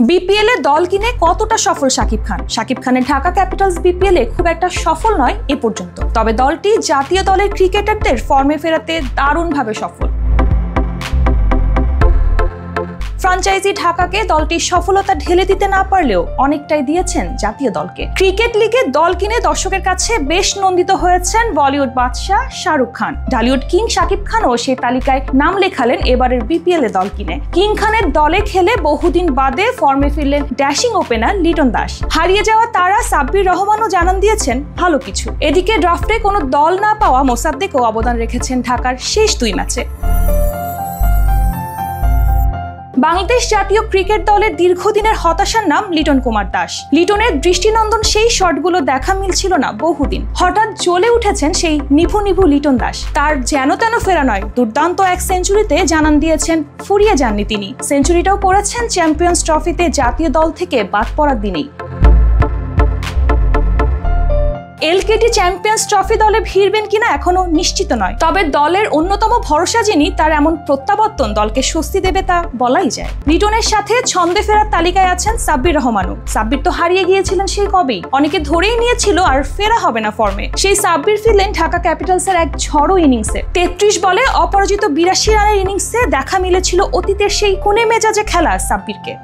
BPL এ দল কিনে কতটা সফল শাকিব খান? শাকিব খানের ঢাকা ক্যাপিটালস বিপিএল এ খুব একটা সফল নয় এ পর্যন্ত, তবে দলটি জাতীয় দলের ক্রিকেটারদের ফর্মে ফেরাতে দারুণভাবে সফল। ফ্র্যাঞ্চাইজি ঢাকাকে দলটির সফলতা ঢেলে দিতে না পারলেও অনেকটাই দিয়েছেন জাতীয় দলকে। ক্রিকেট লিগে দল কিনে দর্শকের কাছে বেশ নন্দিত হয়েছেন বলিউড বাদশাহ শাহরুখ খান। ঢালিউড কিং শাকিব খানও সেই তালিকায় নাম লেখালেন এবারের বিপিএল এ দল কিনে। কিং খানের দলে খেলে বহুদিন বাদে ফর্মে ফিরলেন ড্যাশিং ওপেনার লিটন দাস। হারিয়ে যাওয়া তারা সাব্বির রহমানও জানান দিয়েছেন ভালো কিছু। এদিকে ড্রাফটে কোনো দল না পাওয়া মোসাদ্দেকও অবদান রেখেছেন ঢাকার শেষ 2 ম্যাচে। বাংলাদেশ জাতীয় ক্রিকেট দলের দীর্ঘদিনের হতাশার নাম লিটন কুমার দাস। লিটনের দৃষ্টিনন্দন সেই শটগুলো দেখা মিলছিল না বহুদিন। হঠাৎ জ্বলে উঠেছেন সেই নিভু নিভু লিটন দাস। তার যেন তেন ফেরা নয়, দুর্দান্ত এক সেঞ্চুরিতে জানান দিয়েছেন ফুরিয়ে যাননি তিনি। সেঞ্চুরিটাও করেছেন চ্যাম্পিয়ন্স ট্রফিতে জাতীয় দল থেকে বাদ পড়ার দিনেই। এলকেটি চ্যাম্পিয়ন্স ট্রফি দলে ভিড়বেন কিনা এখনো নিশ্চিত নয়, তবে দলের অন্যতম ভরসা যিনি, তার এমন প্রত্যাবর্তন দলকে স্বস্তি দেবে তা বলাই যায়। লিটনের সাথে ছন্দে ফেরার তালিকায় আছেন সাব্বির রহমানও। সাব্বির তো হারিয়ে গিয়েছিলেন সেই কবেই, অনেকে ধরেই নিয়েছিল আর ফেরা হবে না ফর্মে। সেই সাব্বির ফিরলেন ঢাকা ক্যাপিটালসের এক ঝড়ো ইনিংসে। 33 বলে অপরাজিত 82 রানের ইনিংসে দেখা মিলেছিল অতীতের সেই কোণে মেজাজে খেলা সাব্বিরকে।